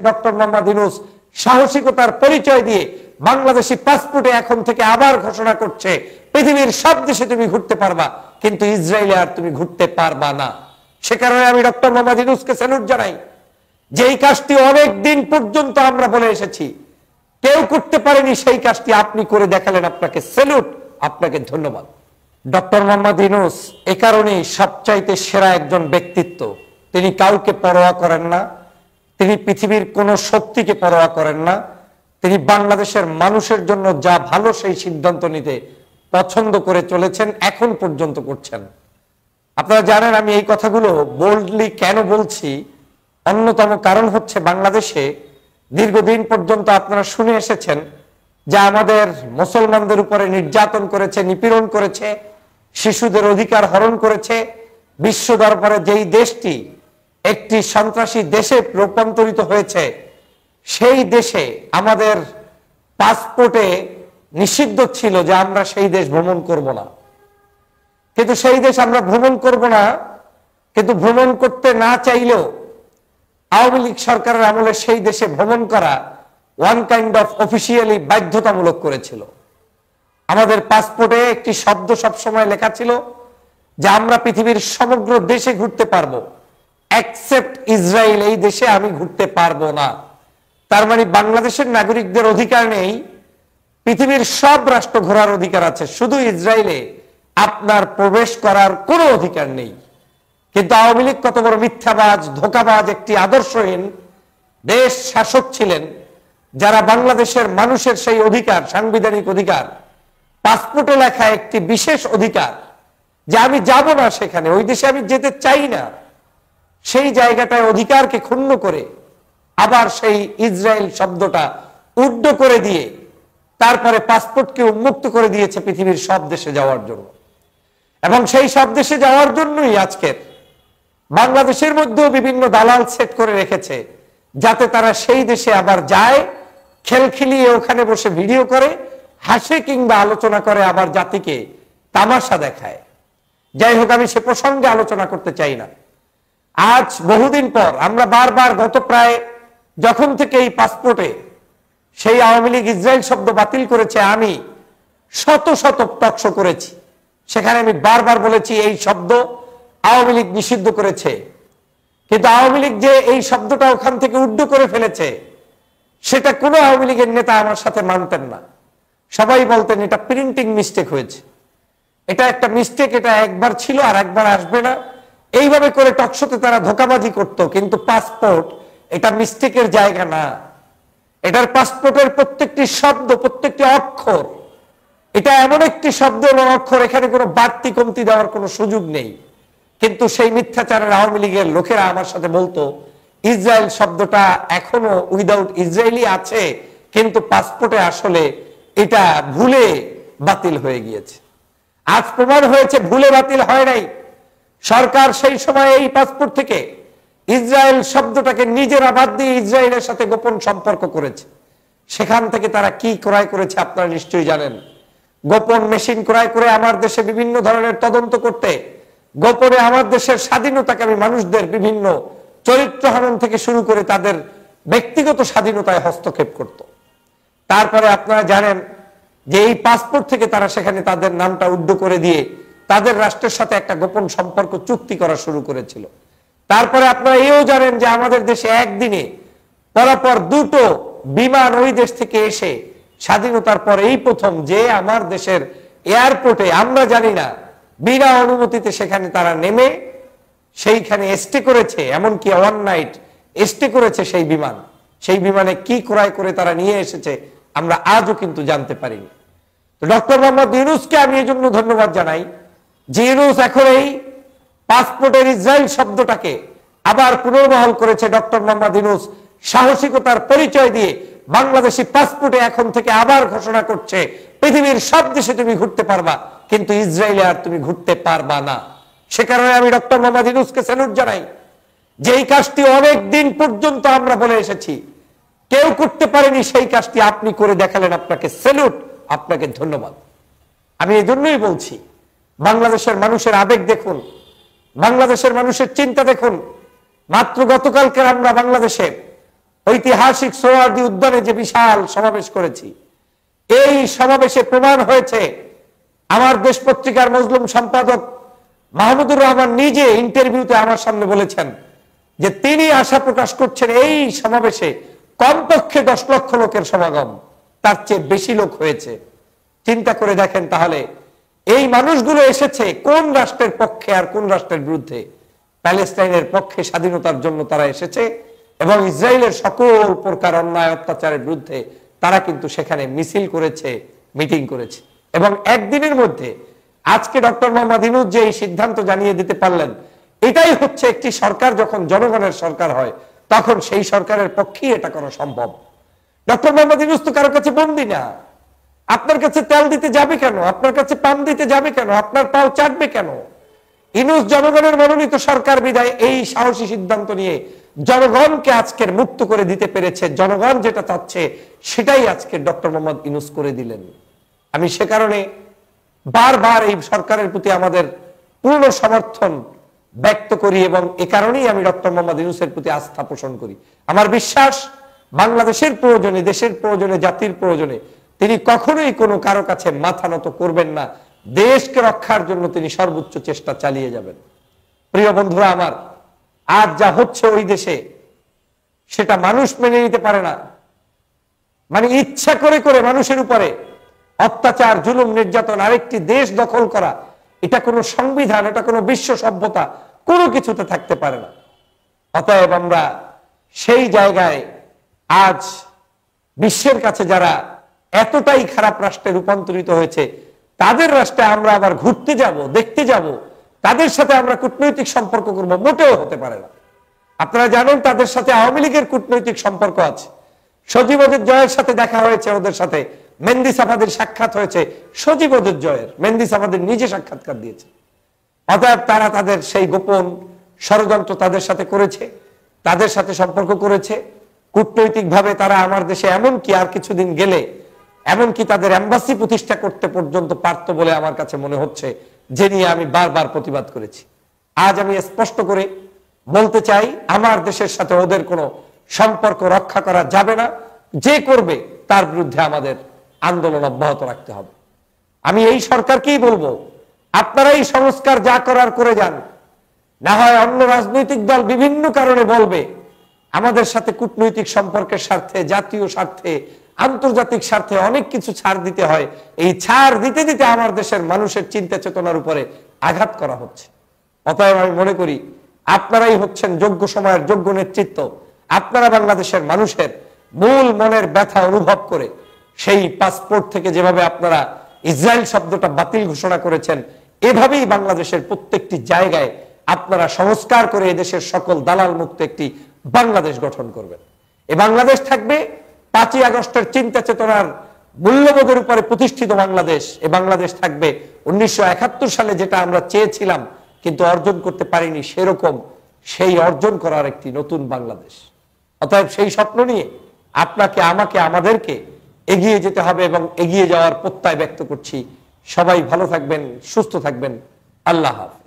Doctor Mohammad Yunus সাহসিকতার পরিচয় দিয়ে বাংলাদেশি পাসপোর্টে এখন থেকে আবার ঘোষণা করছে পৃথিবীর সব দেশে তুমি ঘুরতে পারবা, কিন্তু ইসরায়েলে আর তুমি ঘুরতে পারবা না। সে কারণে আমি ডক্টর মোহাম্মদ ইউনূসকে স্যালুট জানাই যে এই কাজটি অনেক দিন পর্যন্ত আমরা বলে এসেছি, কেউ করতে পারেনি, সেই কাজটি আপনি করে দেখালেন, আপনাকে স্যালুট, আপনাকে ধন্যবাদ। ডক্টর মোহাম্মদ ইউনূস এ কারণেই সবচাইতে সেরা একজন ব্যক্তিত্ব। তিনি কাউকে পরোয়া করেন না, তিনি পৃথিবীর কোন শক্তিকে পরোয়া করেন না, তিনি বাংলাদেশের মানুষের জন্য যা ভালো সেই সিদ্ধান্ত নিতে পছন্দ করে চলেছেন, এখন পর্যন্ত করছেন। আপনারা জানেন আমি এই কথাগুলো বোল্ডলি কেন বলছি, অন্যতম কারণ হচ্ছে বাংলাদেশে দীর্ঘদিন পর্যন্ত আপনারা শুনে এসেছেন যে আমাদের মুসলমানদের উপরে নির্যাতন করেছে, নিপীড়ন করেছে, শিশুদের অধিকার হরণ করেছে। বিশ্ব দরবারে যেই দেশটি একটি সন্ত্রাসী দেশে রূপান্তরিত হয়েছে, সেই দেশে আমাদের পাসপোর্টে নিষিদ্ধ ছিল যে আমরা সেই দেশ ভ্রমণ করব না। কিন্তু সেই দেশ আমরা ভ্রমণ করব না, কিন্তু ভ্রমণ করতে না চাইলেও আওয়ামী লীগ সরকারের আমলে সেই দেশে ভ্রমণ করা ওয়ান কাইন্ড অফ অফিসিয়ালি বাধ্যতামূলক করেছিল। আমাদের পাসপোর্টে একটি শব্দ সবসময় লেখা ছিল যে আমরা পৃথিবীর সমগ্র দেশে ঘুরতে পারবো, এক্সেপ্ট ইসরায়েল, এই দেশে আমি ঘুরতে পারবো না। তার মানে বাংলাদেশের নাগরিকদের অধিকার নেই, পৃথিবীর সব রাষ্ট্র ঘোরার অধিকার আছে, শুধু ইসরায়েলে আপনার প্রবেশ করার কোনো অধিকার নেই। কিন্তু আওয়ামী লীগ কত বড় মিথ্যাবাজ, ধোঁকাবাজ, একটি আদর্শহীন দেশ শাসক ছিলেন, যারা বাংলাদেশের মানুষের সেই অধিকার, সাংবিধানিক অধিকার, পাসপোর্টে লেখা একটি বিশেষ অধিকার যে আমি যাব না সেখানে, ওই দেশে আমি যেতে চাই না, সেই জায়গাটায় অধিকারকে ক্ষুণ্ণ করে আবার সেই ইসরায়েল শব্দটা উড্ড করে দিয়ে তারপরে পাসপোর্টকে উন্মুক্ত করে দিয়েছে পৃথিবীর সব দেশে যাওয়ার জন্য। এবং সেই সব দেশে যাওয়ার জন্যই আজকের বাংলাদেশের মধ্যেও বিভিন্ন দালাল সেট করে রেখেছে, যাতে তারা সেই দেশে আবার যায়, খেলখিলিয়ে ওখানে বসে ভিডিও করে, হাসে কিংবা আলোচনা করে, আবার জাতিকে তামাশা দেখায়। যাই হোক, আমি সে প্রসঙ্গে আলোচনা করতে চাই না। আজ বহুদিন পর আমরা বারবার গত প্রায় যখন থেকে এই পাসপোর্টে সেই আওয়ামী লীগ ইসরায়েল শব্দ বাতিল করেছে, আমি শত শত টকশো করেছি, সেখানে আমি বারবার বলেছি এই শব্দ আওয়ামী লীগ নিষিদ্ধ করেছে। কিন্তু আওয়ামী লীগ যে এই শব্দটা ওখান থেকে উড্ড করে ফেলেছে, সেটা কোনো আওয়ামী লীগের নেতা আমার সাথে মানতেন না। সবাই বলতেন এটা প্রিন্টিং মিস্টেক হয়েছে, এটা একটা মিস্টেক, এটা একবার ছিল আর একবার আসবে না, এইভাবে করে টকশোতে তারা ধোঁকাবাজি করত। কিন্তু পাসপোর্ট এটা মিস্টেকের জায়গা না, এটার পাসপোর্টের প্রত্যেকটি শব্দ, প্রত্যেকটি অক্ষর, এটা এমন একটি শব্দ এবং অক্ষর, এখানে কোনো বাড়তি কমতি দেওয়ার কোনো সুযোগ নেই। কিন্তু সেই মিথ্যাচারের আওয়ামী লীগের লোকেরা আমার সাথে বলতো ইসরায়েল শব্দটা এখনো উইদাউট ইসরায়েলি আছে, কিন্তু পাসপোর্টে আসলে এটা ভুলে বাতিল হয়ে গিয়েছে। আজ প্রমাণ হয়েছে ভুলে বাতিল হয় নাই। সরকার সেই সময় এই পাসপোর্ট থেকে ইসরায়েল শব্দটাকে নিজেরা বাদ দিয়ে ইসরায়েলের সাথে গোপন সম্পর্ক করেছে। সেখান থেকে তারা কি ক্রয় করেছে আপনারা নিশ্চয়ই জানেন। গোপন মেশিন ক্রয় করে আমার দেশে বিভিন্ন ধরনের তদন্ত করতে, গোপনে আমার দেশের স্বাধীনতাকামী মানুষদের বিভিন্ন চরিত্র হনন থেকে শুরু করে তাদের ব্যক্তিগত স্বাধীনতায় হস্তক্ষেপ করত। তারপরে আপনারা জানেন যে এই পাসপোর্ট থেকে তারা সেখানে তাদের নামটা উড্ড করে দিয়ে তাদের রাষ্ট্রের সাথে একটা গোপন সম্পর্ক চুক্তি করা শুরু করেছিল। তারপরে আপনারা এও জানেন যে আমাদের দেশে একদিনে পরপর দুটো বিমান ওই দেশ থেকে এসে স্বাধীনতার পর এই প্রথম যে আমার দেশের এয়ারপোর্টে, আমরা জানি না, বিনা অনুমতিতে সেখানে তারা নেমে সেইখানে স্টে করেছে, এমনকি ওয়ান নাইট স্টে করেছে সেই বিমান। সেই বিমানে কি ক্রয় করে তারা নিয়ে এসেছে আমরা আজও কিন্তু জানতে পারিনি। তো ডক্টর মোহাম্মদ ইউনূসকে আমি এই জন্য ধন্যবাদ জানাই যে ইউনূস এখন এই পাসপোর্টের ইসরায়েল শব্দটাকে আবার পুনর্বহাল করেছে। ডক্টর মোহাম্মদ ইউনূস সাহসিকতার পরিচয় দিয়ে বাংলাদেশি পাসপোর্টে এখন থেকে আবার ঘোষণা করছে পৃথিবীর সব দেশে তুমি ঘুরতে পারবা, কিন্তু ইসরায়েলে আর তুমি ঘুরতে পারবা না। সে কারণে আমি ডক্টর মোহাম্মদ ইউনূসকে স্যালুট জানাই যে এই কাজটি অনেক দিন পর্যন্ত আমরা বলে এসেছি, কেউ করতে পারেনি, সেই কাজটি আপনি করে দেখালেন, আপনাকে স্যালুট, আপনাকে ধন্যবাদ। আমি এই জন্যই বলছি বাংলাদেশের মানুষের আবেগ দেখুন, বাংলাদেশের মানুষের চিন্তা দেখুন। মাত্র গতকালকে আমরা বাংলাদেশে ঐতিহাসিক সোহরাওয়ার্দী উদ্যানে যে বিশাল সমাবেশ করেছি, এই সমাবেশে প্রমাণ হয়েছে, আমার দেশ পত্রিকার মজলুম সম্পাদক মাহমুদুর রহমান নিজে ইন্টারভিউতে আমার সামনে বলেছেন যে তিনি আশা প্রকাশ করছেন এই সমাবেশে কমপক্ষে 10 লক্ষ লোকের সমাগম, তার চেয়ে বেশি লোক হয়েছে। চিন্তা করে দেখেন তাহলে এই মানুষগুলো এসেছে কোন রাষ্ট্রের পক্ষে আর কোন রাষ্ট্রের বিরুদ্ধে? প্যালেস্টাইনের পক্ষে, স্বাধীনতার জন্য তারা এসেছে, এবং ইসরায়েলের সকল প্রকার অন্যায় অত্যাচারের বিরুদ্ধে তারা কিন্তু সেখানে মিছিল করেছে, মিটিং করেছে। এবং একদিনের মধ্যে আজকে ডক্টর মোহাম্মদ ইউনূস যে এই সিদ্ধান্ত জানিয়ে দিতে পারলেন, এটাই হচ্ছে একটি সরকার যখন জনগণের সরকার হয় তখন সেই সরকারের পক্ষেই এটা করা সম্ভব। ডক্টর মোহাম্মদ ইউনূস তো কারো কাছে বন্দী না। আপনার কাছে তেল দিতে যাবে কেন? আপনার কাছে পান দিতে যাবে কেন? আপনার পাও চাটবে কেন? ইউনূস জনগণের মনোনীত সরকার বিদায় এই সাহসী সিদ্ধান্ত নিয়ে জনগণকে আজকের মুক্ত করে দিতে পেরেছে। জনগণ যেটা চাচ্ছে সেটাই আজকে ডক্টর মোহাম্মদ ইউনূস করে দিলেন। আমি সে কারণে বারবার এই সরকারের প্রতি আমাদের পূর্ণ সমর্থন ব্যক্ত করি, এবং এ কারণেই আমি ডক্টর মোহাম্মদ ইউনূসের প্রতি আস্থা পোষণ করি। আমার বিশ্বাস বাংলাদেশের প্রয়োজনে, দেশের প্রয়োজনে, জাতির প্রয়োজনে তিনি কখনোই কোনো কারো কাছে মাথা নত করবেন না। দেশকে রক্ষার জন্য তিনি সর্বোচ্চ চেষ্টা চালিয়ে যাবেন। প্রিয় বন্ধুরা আমার, আজ যা হচ্ছে ওই দেশে সেটা মানুষ মেনে নিতে পারে না। মানে ইচ্ছা করে করে মানুষের উপরে অত্যাচার, জুলুম, নির্যাতন, আরেকটি দেশ দখল করা, এটা কোনো সংবিধান, এটা কোনো বিশ্ব সভ্যতা কোনো কিছুতে থাকতে পারে না। অতএব আমরা সেই জায়গায় আজ বিশ্বের কাছে যারা এতটাই খারাপ রাষ্ট্রে রূপান্তরিত হয়েছে, তাদের রাষ্ট্রে আমরা আবার ঘুরতে যাব, দেখতে যাব, তাদের সাথে আমরা কূটনৈতিক সম্পর্ক করব, মোটেও হতে পারে না। আপনারা জানেন তাদের সাথে আওয়ামী লীগের কূটনৈতিক সম্পর্ক আছে। সজীব ওদের জয়ের সাথে দেখা হয়েছে, ওদের সাথে মেহেদী সাফাদির সাক্ষাৎ হয়েছে। সজীব ওদের জয়ের, মেহেদী সাফাদির নিজে সাক্ষাৎকার দিয়েছে। অতএব তারা তাদের সেই গোপন ষড়যন্ত্র তাদের সাথে করেছে, তাদের সাথে সম্পর্ক করেছে কূটনৈতিক ভাবে। তারা আমার দেশে এমনকি আর কিছুদিন গেলে এমনকি তাদের এম্বাসি প্রতিষ্ঠা করতে পর্যন্ত পারত বলে আমার কাছে মনে হচ্ছে, যে নিয়ে আমি বারবার প্রতিবাদ করেছি। আজ আমি স্পষ্ট করে বলতে চাই, আমার দেশের সাথে ওদের কোনো সম্পর্ক রক্ষা করা যাবে না। যে করবে তার বিরুদ্ধে আমাদের আন্দোলন অব্যাহত রাখতে হবে। আমি এই সরকারকেই বলবো, আপনারা এই সংস্কার যা করার করে যান, না হয় অন্য রাজনৈতিক দল বিভিন্ন কারণে বলবে আমাদের সাথে কূটনৈতিক সম্পর্কের স্বার্থে, জাতীয় স্বার্থে, আন্তর্জাতিক স্বার্থে অনেক কিছু ছাড় দিতে হয়। এই ছাড় দিতে দিতে আমার দেশের মানুষের চিন্তা চেতনার উপরে আঘাত করা হচ্ছে। অতএব আমি মনে করি আপনারাই হচ্ছেন যোগ্য সময়ের যোগ্য নেতৃত্ব। আপনারা বাংলাদেশের মানুষের মূল মনের ব্যথা অনুভব করে সেই পাসপোর্ট থেকে যেভাবে আপনারা ইসরায়েল শব্দটা বাতিল ঘোষণা করেছেন, এভাবেই বাংলাদেশের প্রত্যেকটি জায়গায় আপনারা সংস্কার করে এদেশের সকল দালাল মুক্ত একটি বাংলাদেশ গঠন করবেন। এই বাংলাদেশ থাকবে 5ই আগস্টের চিন্তা চেতনার মূল্যবোধের উপরে প্রতিষ্ঠিত বাংলাদেশ। এই বাংলাদেশ থাকবে 1971 সালে যেটা আমরা চেয়েছিলাম কিন্তু অর্জন করতে পারিনি, সেরকম সেই অর্জন করার একটি নতুন বাংলাদেশ। অতএব সেই স্বপ্ন নিয়ে আপনাকে, আমাকে, আমাদেরকে এগিয়ে যেতে হবে, এবং এগিয়ে যাওয়ার প্রত্যয় ব্যক্ত করছি। সবাই ভালো থাকবেন, সুস্থ থাকবেন। আল্লাহ হাফেজ।